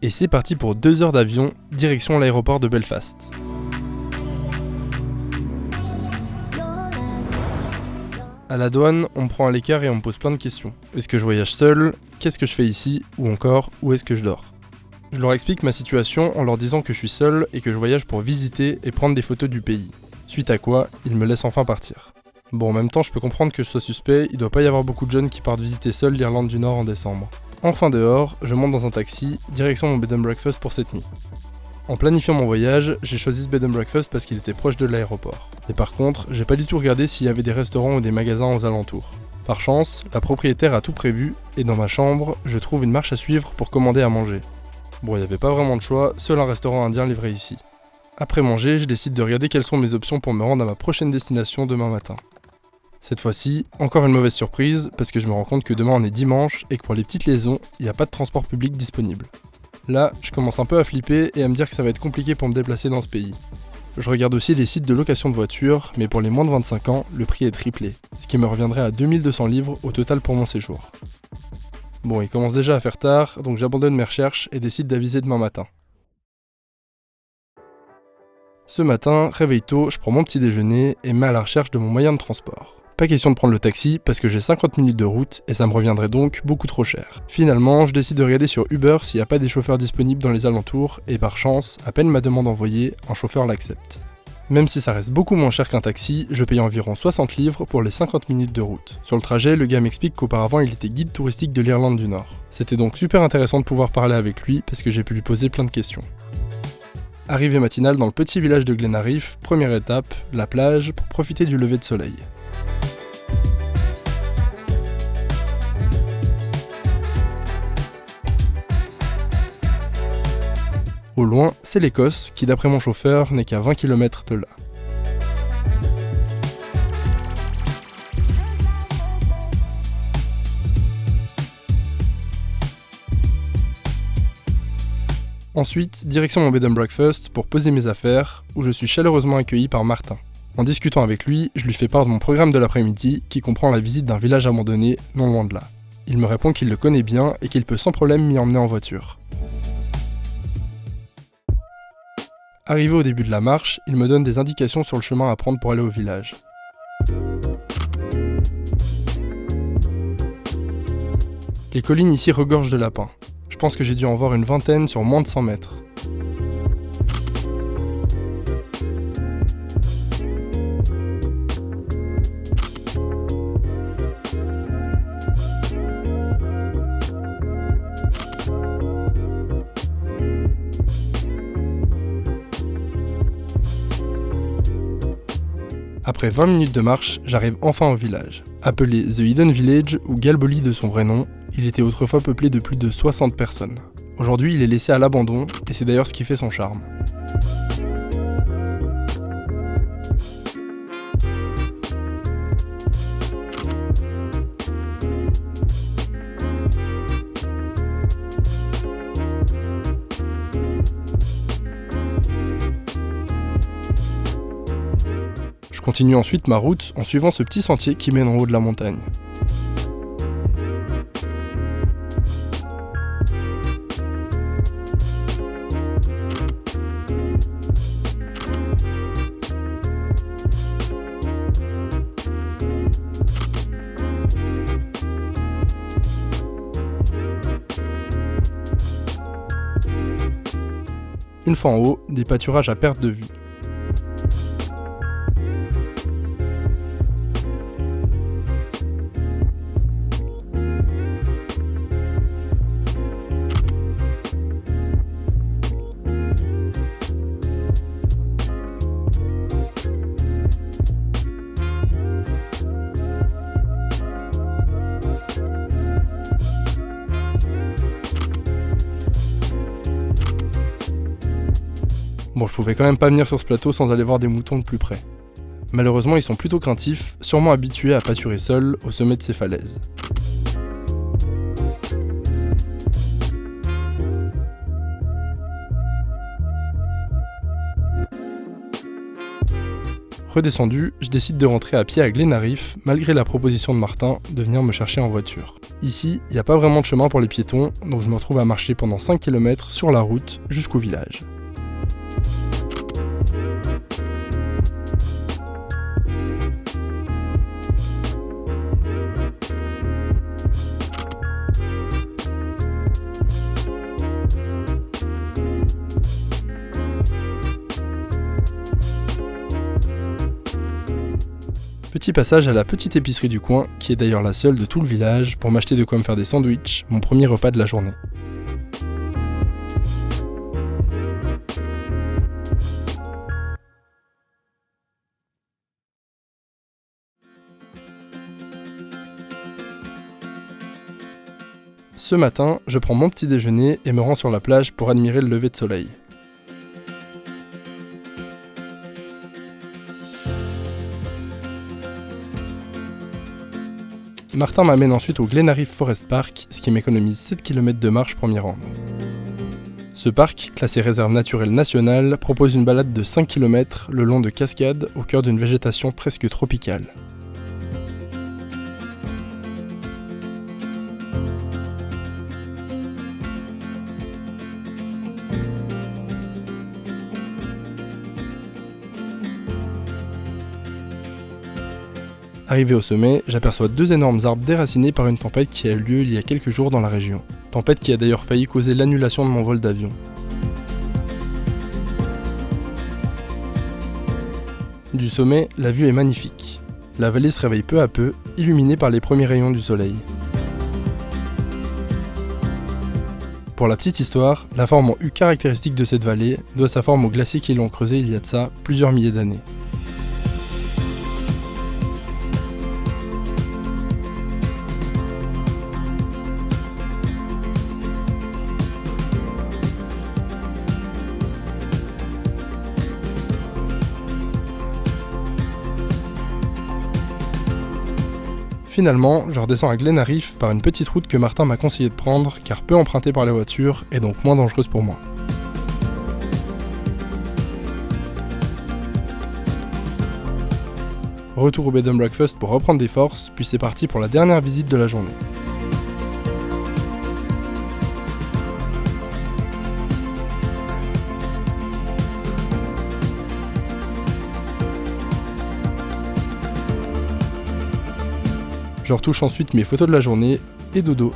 Et c'est parti pour 2 heures d'avion, direction l'aéroport de Belfast. À la douane, on me prend à l'écart et on me pose plein de questions. Est-ce que je voyage seul? Qu'est-ce que je fais ici? Ou encore, où est-ce que je dors? Je leur explique ma situation en leur disant que je suis seul et que je voyage pour visiter et prendre des photos du pays. Suite à quoi, ils me laissent enfin partir. Bon, en même temps, je peux comprendre que je sois suspect, il doit pas y avoir beaucoup de jeunes qui partent visiter seuls l'Irlande du Nord en décembre. Enfin dehors, je monte dans un taxi, direction mon bed and breakfast pour cette nuit. En planifiant mon voyage, j'ai choisi ce bed and breakfast parce qu'il était proche de l'aéroport. Et par contre, j'ai pas du tout regardé s'il y avait des restaurants ou des magasins aux alentours. Par chance, la propriétaire a tout prévu, et dans ma chambre, je trouve une marche à suivre pour commander à manger. Bon, il n'y avait pas vraiment de choix, seul un restaurant indien livré ici. Après manger, je décide de regarder quelles sont mes options pour me rendre à ma prochaine destination demain matin. Cette fois-ci, encore une mauvaise surprise, parce que je me rends compte que demain on est dimanche et que pour les petites liaisons, il n'y a pas de transport public disponible. Là, je commence un peu à flipper et à me dire que ça va être compliqué pour me déplacer dans ce pays. Je regarde aussi des sites de location de voitures, mais pour les moins de 25 ans, le prix est triplé, ce qui me reviendrait à 2200 livres au total pour mon séjour. Bon, il commence déjà à faire tard, donc j'abandonne mes recherches et décide d'aviser demain matin. Ce matin, réveil tôt, je prends mon petit déjeuner et me mets à la recherche de mon moyen de transport. Pas question de prendre le taxi parce que j'ai 50 minutes de route et ça me reviendrait donc beaucoup trop cher. Finalement, je décide de regarder sur Uber s'il n'y a pas des chauffeurs disponibles dans les alentours et par chance, à peine ma demande envoyée, un chauffeur l'accepte. Même si ça reste beaucoup moins cher qu'un taxi, je paye environ 60 livres pour les 50 minutes de route. Sur le trajet, le gars m'explique qu'auparavant il était guide touristique de l'Irlande du Nord. C'était donc super intéressant de pouvoir parler avec lui parce que j'ai pu lui poser plein de questions. Arrivée matinale dans le petit village de Glenarif, première étape, la plage pour profiter du lever de soleil. Au loin, c'est l'Écosse, qui d'après mon chauffeur n'est qu'à 20 km de là. Ensuite, direction mon bed and breakfast pour poser mes affaires, où je suis chaleureusement accueilli par Martin. En discutant avec lui, je lui fais part de mon programme de l'après-midi, qui comprend la visite d'un village abandonné, non loin de là. Il me répond qu'il le connaît bien et qu'il peut sans problème m'y emmener en voiture. Arrivé au début de la marche, il me donne des indications sur le chemin à prendre pour aller au village. Les collines ici regorgent de lapins. Je pense que j'ai dû en voir une vingtaine sur moins de 100 mètres. Après 20 minutes de marche, j'arrive enfin au village. Appelé The Hidden Village, ou Galbally de son vrai nom, il était autrefois peuplé de plus de 60 personnes. Aujourd'hui, il est laissé à l'abandon, et c'est d'ailleurs ce qui fait son charme. Je continue ensuite ma route en suivant ce petit sentier qui mène en haut de la montagne. Une fois en haut, des pâturages à perte de vue. Bon, je pouvais quand même pas venir sur ce plateau sans aller voir des moutons de plus près. Malheureusement, ils sont plutôt craintifs, sûrement habitués à pâturer seuls au sommet de ces falaises. Redescendu, je décide de rentrer à pied à Glenarif, malgré la proposition de Martin de venir me chercher en voiture. Ici, il n'y a pas vraiment de chemin pour les piétons, donc je me retrouve à marcher pendant 5 km sur la route jusqu'au village. Petit passage à la petite épicerie du coin, qui est d'ailleurs la seule de tout le village, pour m'acheter de quoi me faire des sandwichs, mon premier repas de la journée. Ce matin, je prends mon petit déjeuner et me rends sur la plage pour admirer le lever de soleil. Martin m'amène ensuite au Glenarif Forest Park, ce qui m'économise 7 km de marche pour m'y rendre. Ce parc, classé réserve naturelle nationale, propose une balade de 5 km le long de cascades au cœur d'une végétation presque tropicale. Arrivé au sommet, j'aperçois 2 énormes arbres déracinés par une tempête qui a eu lieu il y a quelques jours dans la région. Tempête qui a d'ailleurs failli causer l'annulation de mon vol d'avion. Du sommet, la vue est magnifique. La vallée se réveille peu à peu, illuminée par les premiers rayons du soleil. Pour la petite histoire, la forme en U caractéristique de cette vallée doit sa forme aux glaciers qui l'ont creusée il y a de ça plusieurs milliers d'années. Finalement, je redescends à Glenarif par une petite route que Martin m'a conseillé de prendre car peu empruntée par les voitures et donc moins dangereuse pour moi. Retour au Bed and Breakfast pour reprendre des forces, puis c'est parti pour la dernière visite de la journée. Je retouche ensuite mes photos de la journée et dodo.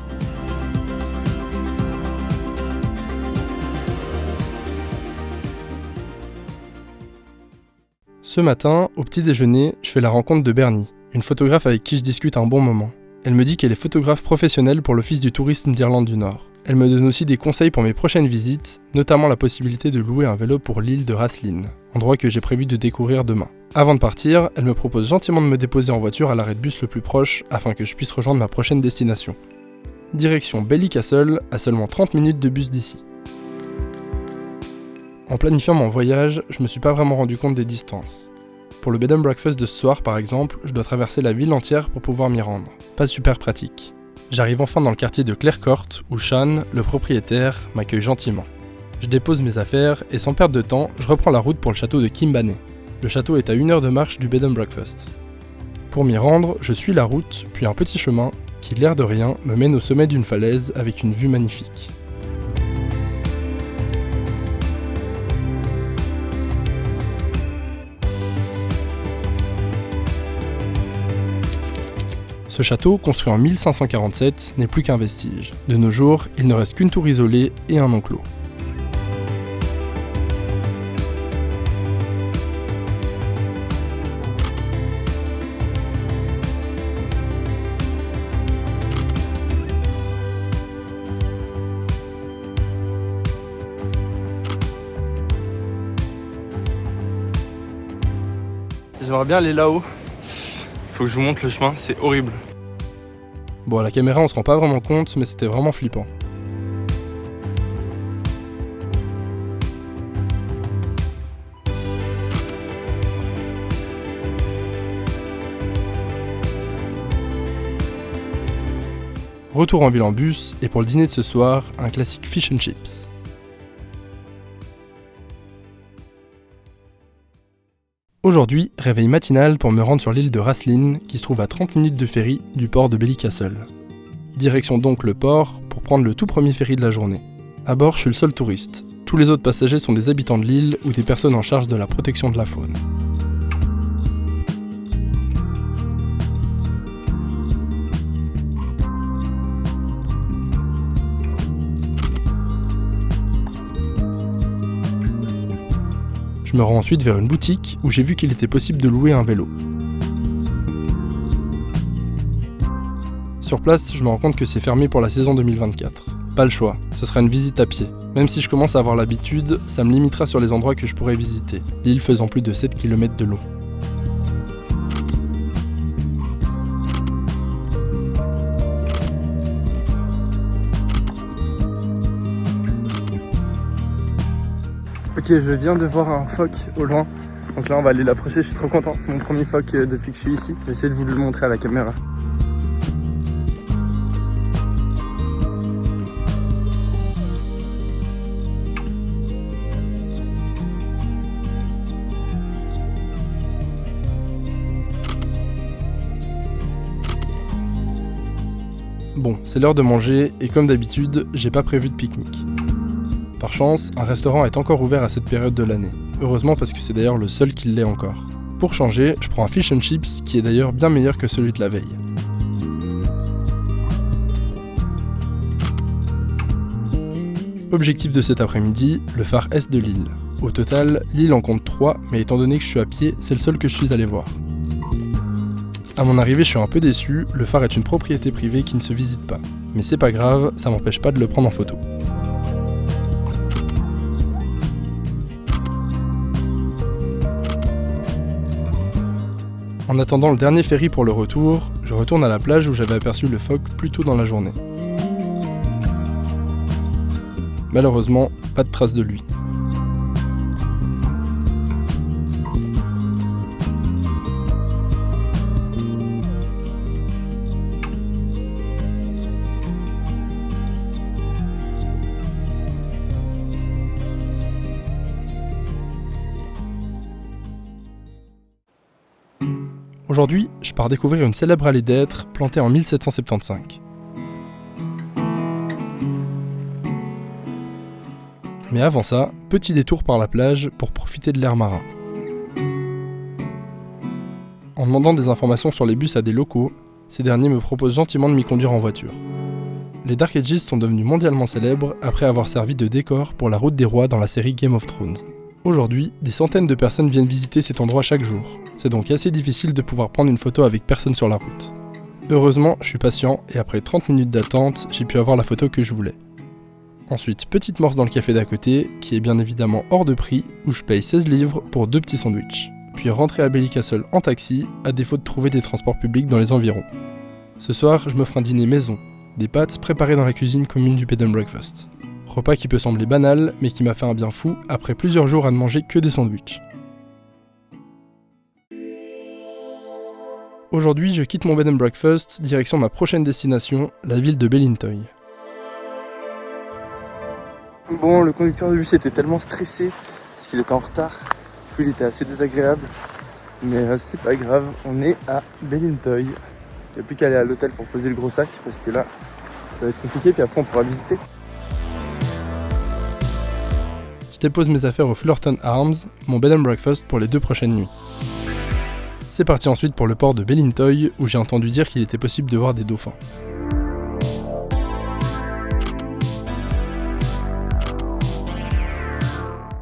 Ce matin, au petit déjeuner, je fais la rencontre de Bernie, une photographe avec qui je discute un bon moment. Elle me dit qu'elle est photographe professionnelle pour l'Office du tourisme d'Irlande du Nord. Elle me donne aussi des conseils pour mes prochaines visites, notamment la possibilité de louer un vélo pour l'île de Rathlin, endroit que j'ai prévu de découvrir demain. Avant de partir, elle me propose gentiment de me déposer en voiture à l'arrêt de bus le plus proche afin que je puisse rejoindre ma prochaine destination. Direction Ballycastle, à seulement 30 minutes de bus d'ici. En planifiant mon voyage, je me suis pas vraiment rendu compte des distances. Pour le bed and breakfast de ce soir par exemple, je dois traverser la ville entière pour pouvoir m'y rendre. Pas super pratique. J'arrive enfin dans le quartier de Clarecourt où Sean, le propriétaire, m'accueille gentiment. Je dépose mes affaires et sans perdre de temps, je reprends la route pour le château de Kimbanay. Le château est à 1 heure de marche du bed and breakfast. Pour m'y rendre, je suis la route, puis un petit chemin qui, l'air de rien, me mène au sommet d'une falaise avec une vue magnifique. Ce château, construit en 1547, n'est plus qu'un vestige. De nos jours, il ne reste qu'une tour isolée et un enclos. J'aimerais bien aller là-haut. Faut que je vous montre le chemin, c'est horrible. Bon, à la caméra on se rend pas vraiment compte, mais c'était vraiment flippant. Retour en ville en bus, et pour le dîner de ce soir, un classique fish and chips. Aujourd'hui, réveil matinal pour me rendre sur l'île de Raslin, qui se trouve à 30 minutes de ferry du port de Ballycastle. Direction donc le port pour prendre le tout premier ferry de la journée. À bord, je suis le seul touriste. Tous les autres passagers sont des habitants de l'île ou des personnes en charge de la protection de la faune. Je me rends ensuite vers une boutique où j'ai vu qu'il était possible de louer un vélo. Sur place, je me rends compte que c'est fermé pour la saison 2024. Pas le choix, ce sera une visite à pied. Même si je commence à avoir l'habitude, ça me limitera sur les endroits que je pourrais visiter, l'île faisant plus de 7 km de long. Ok, je viens de voir un phoque au loin, donc là on va aller l'approcher, je suis trop content, c'est mon premier phoque depuis que je suis ici. Je vais essayer de vous le montrer à la caméra. Bon, c'est l'heure de manger et comme d'habitude, j'ai pas prévu de pique-nique. Par chance, un restaurant est encore ouvert à cette période de l'année. Heureusement parce que c'est d'ailleurs le seul qui l'est encore. Pour changer, je prends un fish and chips qui est d'ailleurs bien meilleur que celui de la veille. Objectif de cet après-midi, le phare est de l'île. Au total, l'île en compte 3, mais étant donné que je suis à pied, c'est le seul que je suis allé voir. À mon arrivée, je suis un peu déçu, le phare est une propriété privée qui ne se visite pas. Mais c'est pas grave, ça m'empêche pas de le prendre en photo. En attendant le dernier ferry pour le retour, je retourne à la plage où j'avais aperçu le phoque plus tôt dans la journée. Malheureusement, pas de trace de lui. Aujourd'hui, je pars découvrir une célèbre allée d'hêtres plantée en 1775. Mais avant ça, petit détour par la plage pour profiter de l'air marin. En demandant des informations sur les bus à des locaux, ces derniers me proposent gentiment de m'y conduire en voiture. Les Dark Ages sont devenus mondialement célèbres après avoir servi de décor pour la Route des Rois dans la série Game of Thrones. Aujourd'hui, des centaines de personnes viennent visiter cet endroit chaque jour. C'est donc assez difficile de pouvoir prendre une photo avec personne sur la route. Heureusement, je suis patient et après 30 minutes d'attente, j'ai pu avoir la photo que je voulais. Ensuite, petite morse dans le café d'à côté, qui est bien évidemment hors de prix, où je paye 16 livres pour 2 petits sandwichs. Puis rentrer à Ballycastle en taxi, à défaut de trouver des transports publics dans les environs. Ce soir, je me ferai un dîner maison, des pâtes préparées dans la cuisine commune du bed and breakfast. Repas qui peut sembler banal, mais qui m'a fait un bien fou après plusieurs jours à ne manger que des sandwichs. Aujourd'hui, je quitte mon bed and breakfast, direction ma prochaine destination, la ville de Ballintoy. Bon, le conducteur de bus était tellement stressé, parce qu'il était en retard, du coup il était assez désagréable. Mais c'est pas grave, on est à Ballintoy. Il n'y a plus qu'à aller à l'hôtel pour poser le gros sac, parce que là, ça va être compliqué, puis après on pourra visiter. Je dépose mes affaires au Fullerton Arms, mon bed and breakfast pour les 2 prochaines nuits. C'est parti ensuite pour le port de Ballintoy, où j'ai entendu dire qu'il était possible de voir des dauphins.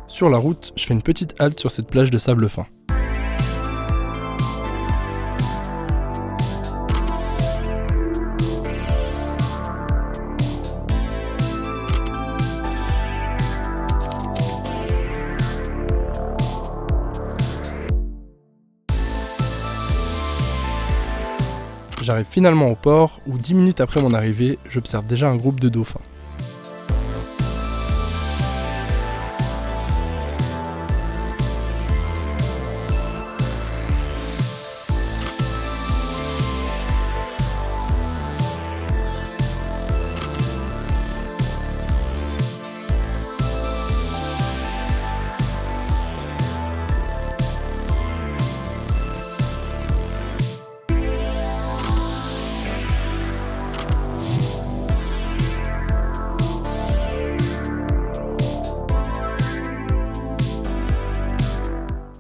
Sur la route, je fais une petite halte sur cette plage de sable fin. J'arrive finalement au port où 10 minutes après mon arrivée, j'observe déjà un groupe de dauphins.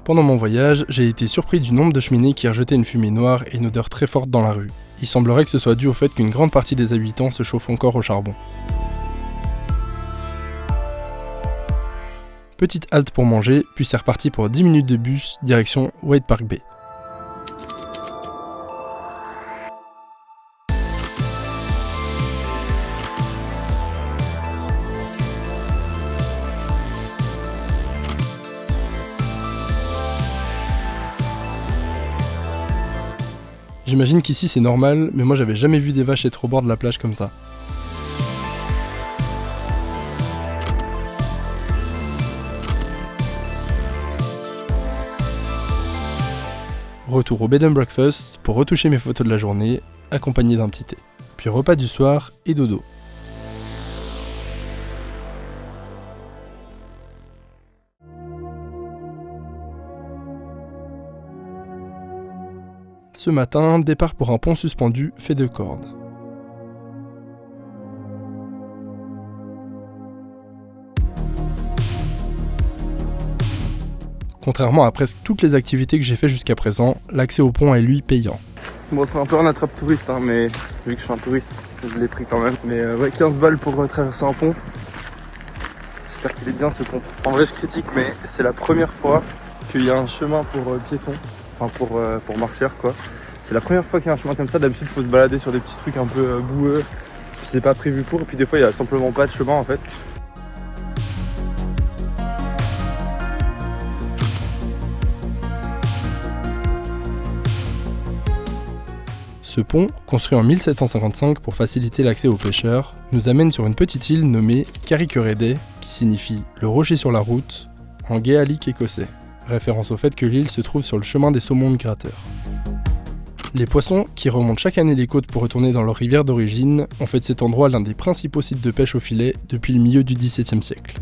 Pendant mon voyage, j'ai été surpris du nombre de cheminées qui rejetaient une fumée noire et une odeur très forte dans la rue. Il semblerait que ce soit dû au fait qu'une grande partie des habitants se chauffent encore au charbon. Petite halte pour manger, puis c'est reparti pour 10 minutes de bus, direction White Park Bay. J'imagine qu'ici c'est normal, mais moi j'avais jamais vu des vaches être au bord de la plage comme ça. Retour au bed and breakfast pour retoucher mes photos de la journée, accompagné d'un petit thé. Puis repas du soir et dodo. Ce matin, départ pour un pont suspendu fait de cordes. Contrairement à presque toutes les activités que j'ai fait jusqu'à présent, l'accès au pont est lui payant. Bon, c'est un peu un attrape touriste, mais vu que je suis un touriste, je l'ai pris quand même. Mais ouais, 15 balles pour traverser un pont. J'espère qu'il est bien ce pont. En vrai, je critique, mais c'est la première fois qu'il y a un chemin pour piétons, enfin pour marcheurs quoi. C'est la première fois qu'il y a un chemin comme ça. D'habitude, il faut se balader sur des petits trucs un peu boueux, puis c'est pas prévu pour. Et puis des fois, il y a simplement pas de chemin en fait. Ce pont, construit en 1755 pour faciliter l'accès aux pêcheurs, nous amène sur une petite île nommée Carrick-Redday, qui signifie « le rocher sur la route » en gaélique écossais, référence au fait que l'île se trouve sur le chemin des saumons migrateurs. Les poissons, qui remontent chaque année les côtes pour retourner dans leur rivière d'origine, ont fait de cet endroit l'un des principaux sites de pêche au filet depuis le milieu du XVIIe siècle.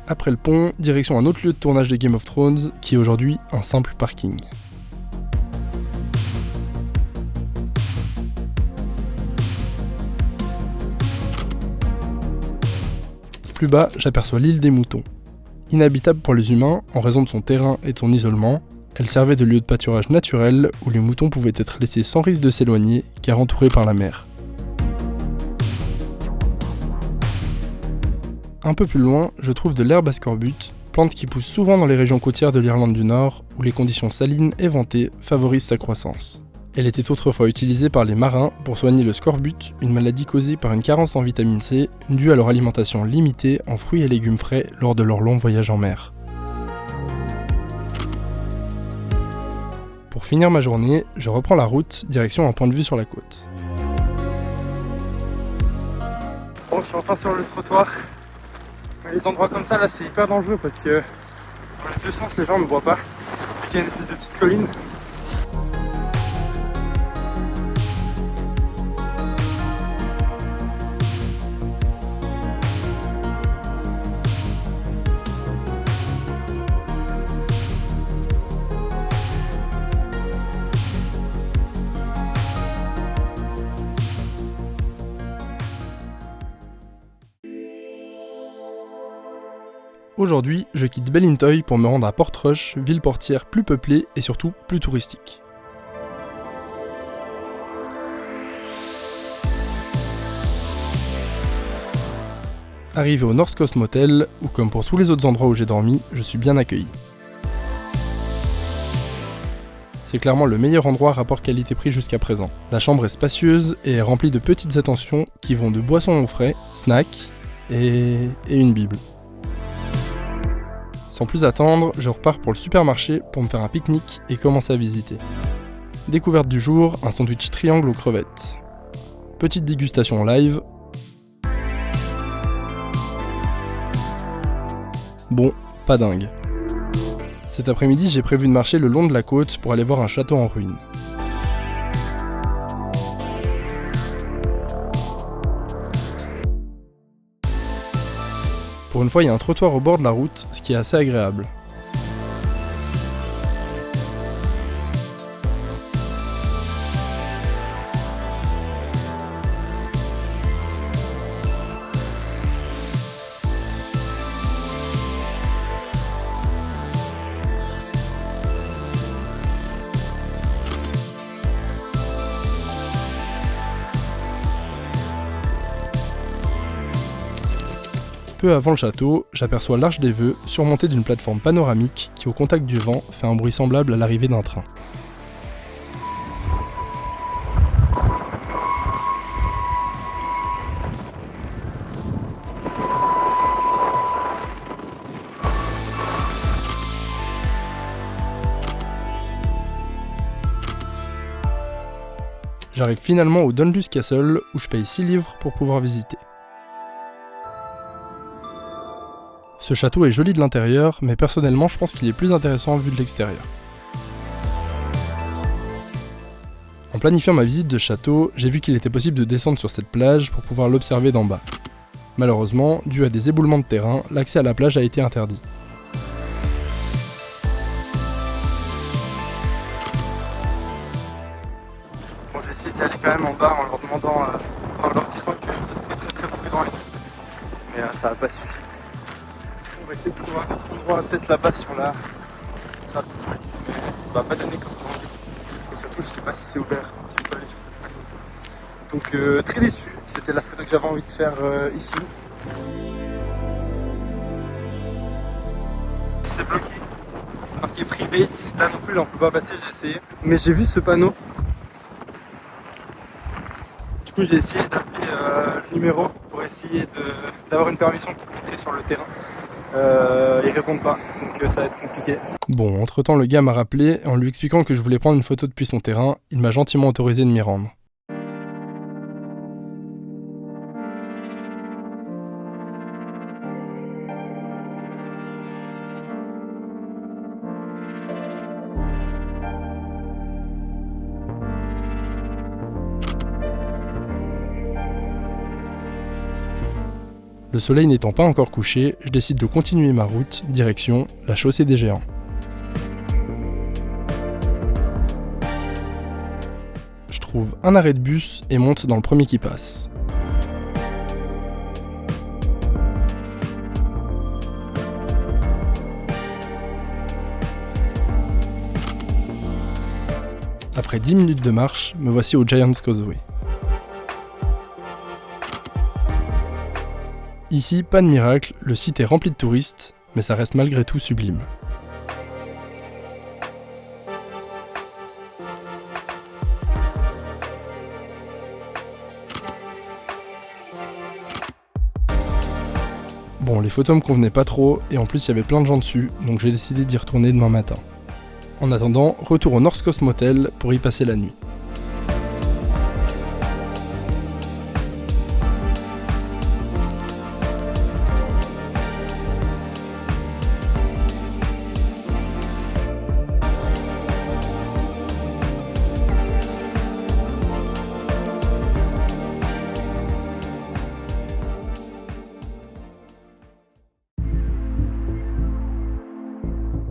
Après le pont, direction un autre lieu de tournage de Game of Thrones, qui est aujourd'hui un simple parking. Plus bas, j'aperçois l'île des moutons. Inhabitable pour les humains, en raison de son terrain et de son isolement, elle servait de lieu de pâturage naturel où les moutons pouvaient être laissés sans risque de s'éloigner, car entourés par la mer. Un peu plus loin, je trouve de l'herbe à scorbut, plante qui pousse souvent dans les régions côtières de l'Irlande du Nord, où les conditions salines et ventées favorisent sa croissance. Elle était autrefois utilisée par les marins pour soigner le scorbut, une maladie causée par une carence en vitamine C, due à leur alimentation limitée en fruits et légumes frais lors de leur long voyage en mer. Pour finir ma journée, je reprends la route, direction un point de vue sur la côte. Bon, je suis enfin sur le trottoir. Mais les endroits comme ça, là, c'est hyper dangereux parce que dans les deux sens, les gens ne voient pas. Il y a une espèce de petite colline. Aujourd'hui, je quitte Ballintoy pour me rendre à Portrush, ville portière plus peuplée et surtout plus touristique. Arrivé au North Coast Motel, où comme pour tous les autres endroits où j'ai dormi, je suis bien accueilli. C'est clairement le meilleur endroit rapport qualité-prix jusqu'à présent. La chambre est spacieuse et est remplie de petites attentions qui vont de boissons au frais, snacks et une bible. Sans plus attendre, je repars pour le supermarché pour me faire un pique-nique et commencer à visiter. Découverte du jour, un sandwich triangle aux crevettes. Petite dégustation live. Bon, pas dingue. Cet après-midi, j'ai prévu de marcher le long de la côte pour aller voir un château en ruine. Pour une fois, il y a un trottoir au bord de la route, ce qui est assez agréable. Peu avant le château, j'aperçois l'Arche des Vœux, surmontée d'une plateforme panoramique qui, au contact du vent, fait un bruit semblable à l'arrivée d'un train. J'arrive finalement au Dunluce Castle où je paye 6 livres pour pouvoir visiter. Ce château est joli de l'intérieur, mais personnellement je pense qu'il est plus intéressant vu de l'extérieur. En planifiant ma visite de château, j'ai vu qu'il était possible de descendre sur cette plage pour pouvoir l'observer d'en bas. Malheureusement, dû à des éboulements de terrain, l'accès à la plage a été interdit. Bon, j'ai essayé d'y aller quand même en bas en leur demandant, en leur disant que c'était très très prudent et tout. Mais ça n'a pas suffi. On va essayer de trouver un autre endroit, peut-être là-bas si on a un petit truc, mais ça va pas donner comme tu envie. Et surtout, je sais pas si c'est ouvert, si je peux aller sur cette photo. Donc très déçu, c'était la photo que j'avais envie de faire ici. C'est bloqué, c'est marqué private, là non plus là on peut pas passer, j'ai essayé. Mais j'ai vu ce panneau. Du coup j'ai essayé d'appeler le numéro pour essayer d'avoir une permission qui est sur le terrain. Ils répondent pas, donc ça va être compliqué. Bon, entre-temps le gars m'a rappelé, en lui expliquant que je voulais prendre une photo depuis son terrain, il m'a gentiment autorisé de m'y rendre. Le soleil n'étant pas encore couché, je décide de continuer ma route, direction la chaussée des Géants. Je trouve un arrêt de bus et monte dans le premier qui passe. Après 10 minutes de marche, me voici au Giant's Causeway. Ici, pas de miracle, le site est rempli de touristes, mais ça reste malgré tout sublime. Bon, les photos me convenaient pas trop, et en plus il y avait plein de gens dessus, donc j'ai décidé d'y retourner demain matin. En attendant, retour au North Coast Motel pour y passer la nuit.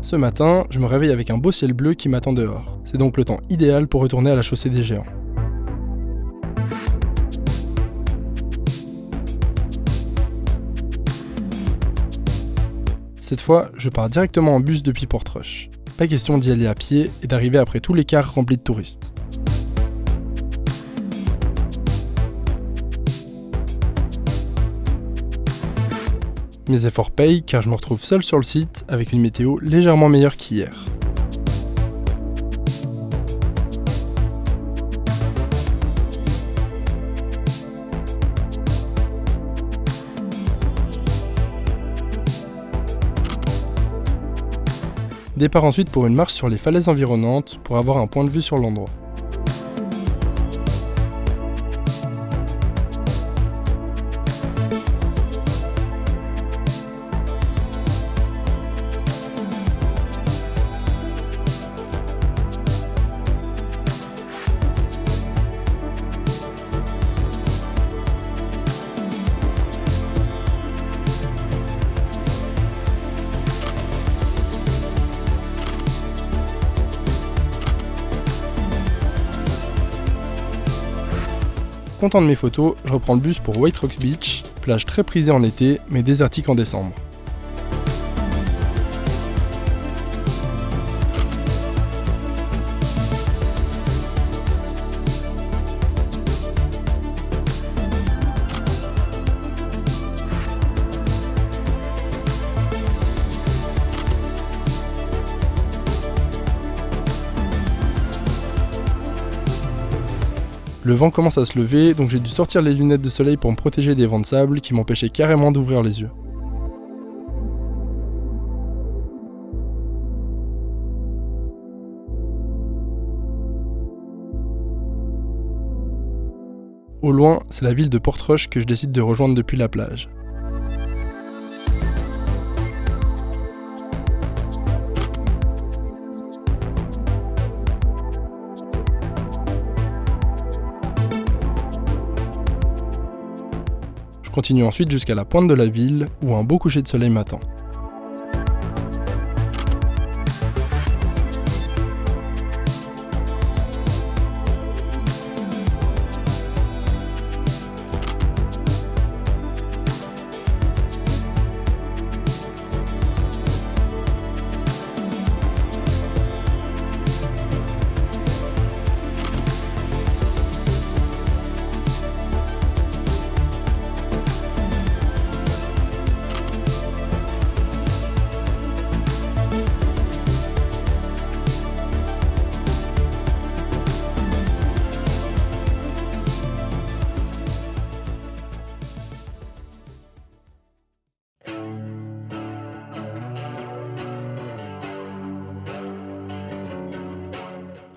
Ce matin, je me réveille avec un beau ciel bleu qui m'attend dehors. C'est donc le temps idéal pour retourner à la chaussée des Géants. Cette fois, je pars directement en bus depuis Portrush. Pas question d'y aller à pied et d'arriver après tous les cars remplis de touristes. Mes efforts payent car je me retrouve seul sur le site avec une météo légèrement meilleure qu'hier. Départ ensuite pour une marche sur les falaises environnantes pour avoir un point de vue sur l'endroit. Content de mes photos, je reprends le bus pour White Rocks Beach, plage très prisée en été mais désertique en décembre. Le vent commence à se lever, donc j'ai dû sortir les lunettes de soleil pour me protéger des vents de sable qui m'empêchaient carrément d'ouvrir les yeux. Au loin, c'est la ville de Portrush que je décide de rejoindre depuis la plage. Je continue ensuite jusqu'à la pointe de la ville, où un beau coucher de soleil m'attend.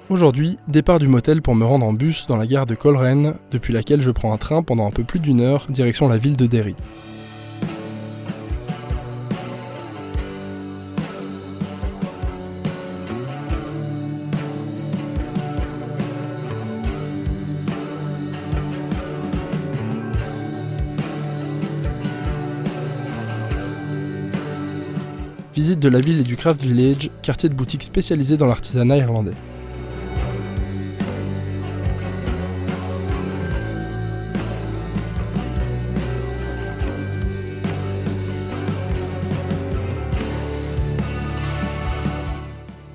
Aujourd'hui, départ du motel pour me rendre en bus dans la gare de Coleraine, depuis laquelle je prends un train pendant un peu plus d'1 heure direction la ville de Derry. Visite de la ville et du Craft Village, quartier de boutique spécialisé dans l'artisanat irlandais.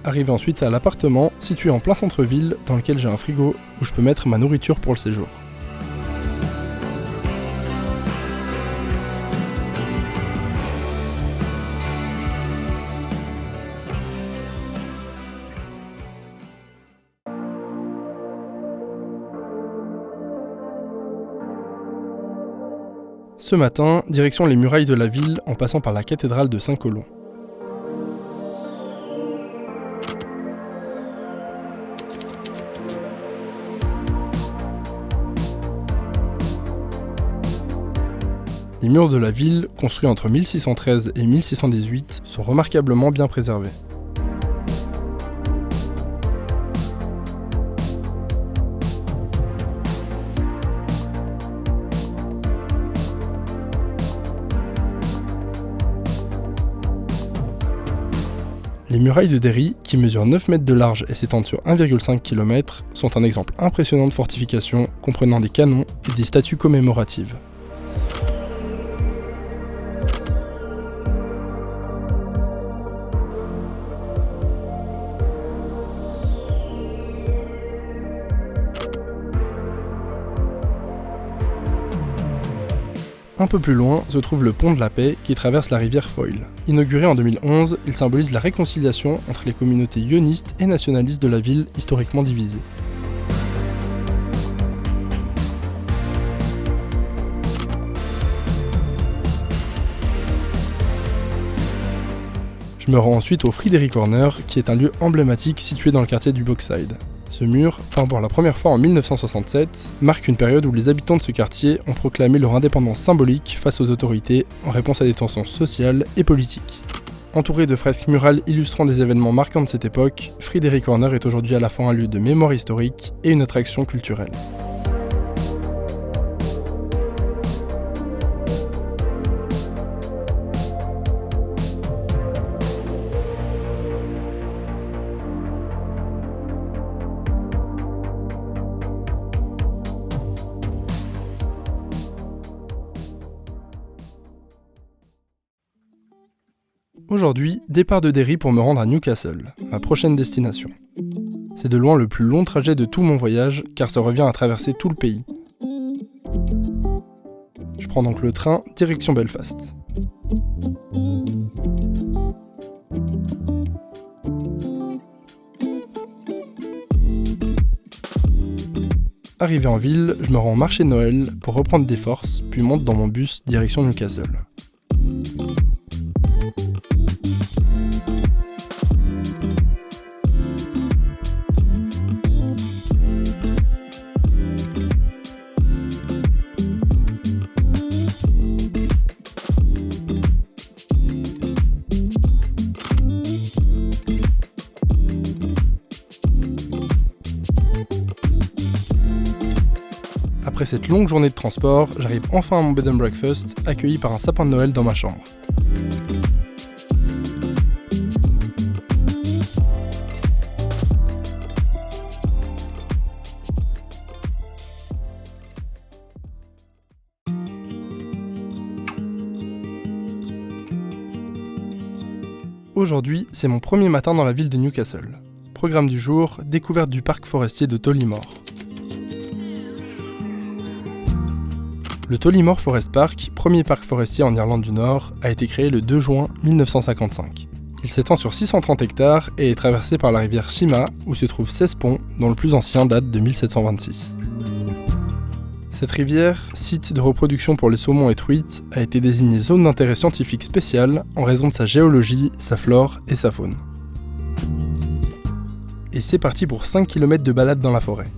Arrivé ensuite à l'appartement, situé en plein centre-ville, dans lequel j'ai un frigo où je peux mettre ma nourriture pour le séjour. Ce matin, direction les murailles de la ville en passant par la cathédrale de Saint-Colomb. Les murs de la ville, construits entre 1613 et 1618, sont remarquablement bien préservés. Les murailles de Derry, qui mesurent 9 mètres de large et s'étendent sur 1,5 km, sont un exemple impressionnant de fortification comprenant des canons et des statues commémoratives. Un peu plus loin se trouve le pont de la Paix qui traverse la rivière Foyle. Inauguré en 2011, il symbolise la réconciliation entre les communautés ionistes et nationalistes de la ville historiquement divisées. Je me rends ensuite au Fridery Corner, qui est un lieu emblématique situé dans le quartier du Bogside. Ce mur, peint pour la première fois en 1967, marque une période où les habitants de ce quartier ont proclamé leur indépendance symbolique face aux autorités en réponse à des tensions sociales et politiques. Entouré de fresques murales illustrant des événements marquants de cette époque, Fridery Corner est aujourd'hui à la fois un lieu de mémoire historique et une attraction culturelle. Aujourd'hui, départ de Derry pour me rendre à Newcastle, ma prochaine destination. C'est de loin le plus long trajet de tout mon voyage, car ça revient à traverser tout le pays. Je prends donc le train direction Belfast. Arrivé en ville, je me rends au marché de Noël pour reprendre des forces, puis monte dans mon bus direction Newcastle. Après cette longue journée de transport, j'arrive enfin à mon bed and breakfast, accueilli par un sapin de Noël dans ma chambre. Aujourd'hui, c'est mon premier matin dans la ville de Newcastle. Programme du jour, découverte du parc forestier de Tollymore. Le Tollymore Forest Park, premier parc forestier en Irlande du Nord, a été créé le 2 juin 1955. Il s'étend sur 630 hectares et est traversé par la rivière Shima, où se trouvent 16 ponts, dont le plus ancien date de 1726. Cette rivière, site de reproduction pour les saumons et truites, a été désignée zone d'intérêt scientifique spécial en raison de sa géologie, sa flore et sa faune. Et c'est parti pour 5 km de balade dans la forêt.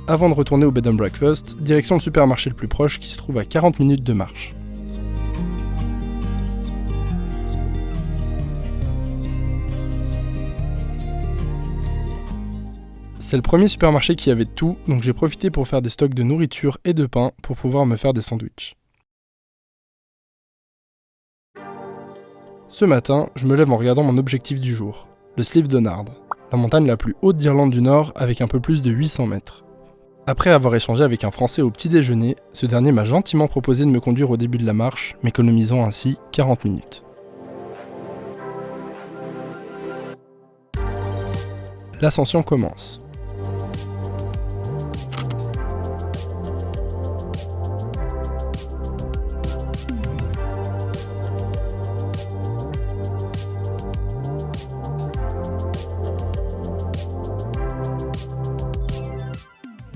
Avant de retourner au bed and breakfast, direction le supermarché le plus proche qui se trouve à 40 minutes de marche. C'est le premier supermarché qui avait tout, donc j'ai profité pour faire des stocks de nourriture et de pain pour pouvoir me faire des sandwichs. Ce matin, je me lève en regardant mon objectif du jour, le Slieve Donard, la montagne la plus haute d'Irlande du Nord avec un peu plus de 800 mètres. Après avoir échangé avec un Français au petit déjeuner, ce dernier m'a gentiment proposé de me conduire au début de la marche, m'économisant ainsi 40 minutes. L'ascension commence.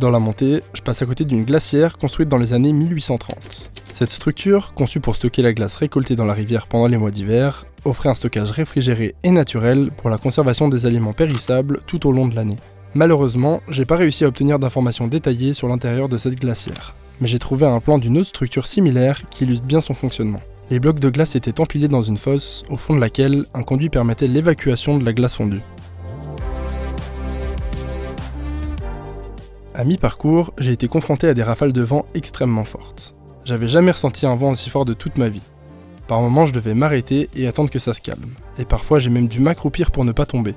Dans la montée, je passe à côté d'une glacière construite dans les années 1830. Cette structure, conçue pour stocker la glace récoltée dans la rivière pendant les mois d'hiver, offrait un stockage réfrigéré et naturel pour la conservation des aliments périssables tout au long de l'année. Malheureusement, j'ai pas réussi à obtenir d'informations détaillées sur l'intérieur de cette glacière, mais j'ai trouvé un plan d'une autre structure similaire qui illustre bien son fonctionnement. Les blocs de glace étaient empilés dans une fosse, au fond de laquelle un conduit permettait l'évacuation de la glace fondue. À mi-parcours, j'ai été confronté à des rafales de vent extrêmement fortes. J'avais jamais ressenti un vent aussi fort de toute ma vie. Par moments, je devais m'arrêter et attendre que ça se calme. Et parfois, j'ai même dû m'accroupir pour ne pas tomber.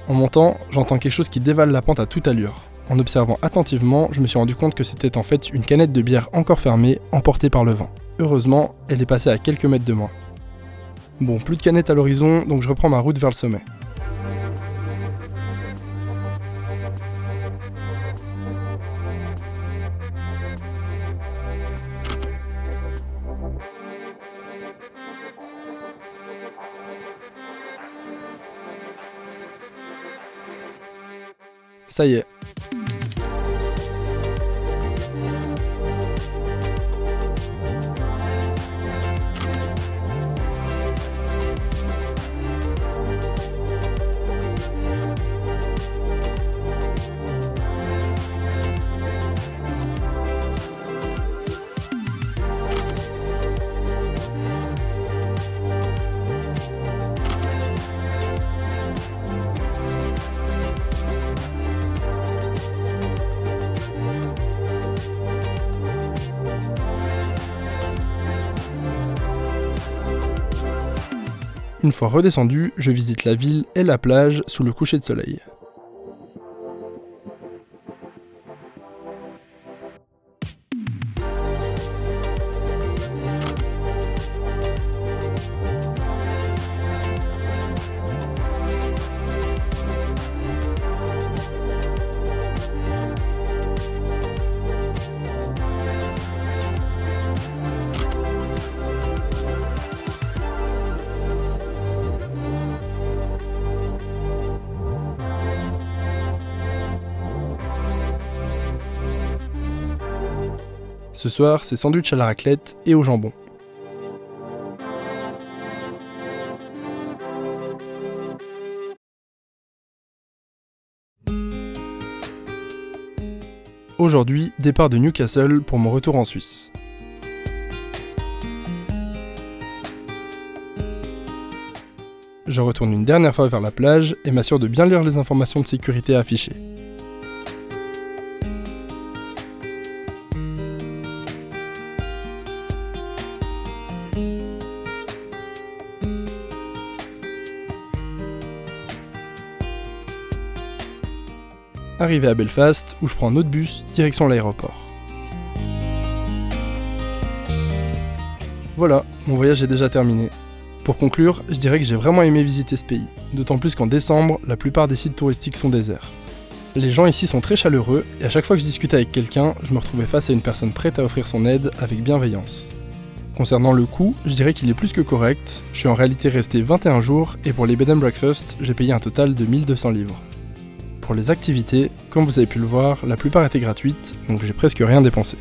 En montant, j'entends quelque chose qui dévale la pente à toute allure. En observant attentivement, je me suis rendu compte que c'était en fait une canette de bière encore fermée, emportée par le vent. Heureusement, elle est passée à quelques mètres de moi. Bon, plus de canettes à l'horizon, donc je reprends ma route vers le sommet. Ça y est. Une fois redescendu, je visite la ville et la plage sous le coucher de soleil. Ce soir, c'est sandwich à la raclette et au jambon. Aujourd'hui, départ de Newcastle pour mon retour en Suisse. Je retourne une dernière fois vers la plage et m'assure de bien lire les informations de sécurité affichées. Arrivé à Belfast, où je prends un autre bus, direction l'aéroport. Voilà, mon voyage est déjà terminé. Pour conclure, je dirais que j'ai vraiment aimé visiter ce pays, d'autant plus qu'en décembre, la plupart des sites touristiques sont déserts. Les gens ici sont très chaleureux, et à chaque fois que je discutais avec quelqu'un, je me retrouvais face à une personne prête à offrir son aide avec bienveillance. Concernant le coût, je dirais qu'il est plus que correct, je suis en réalité resté 21 jours, et pour les bed and breakfast, j'ai payé un total de 1200 livres. Pour les activités, comme vous avez pu le voir, la plupart étaient gratuites, donc j'ai presque rien dépensé.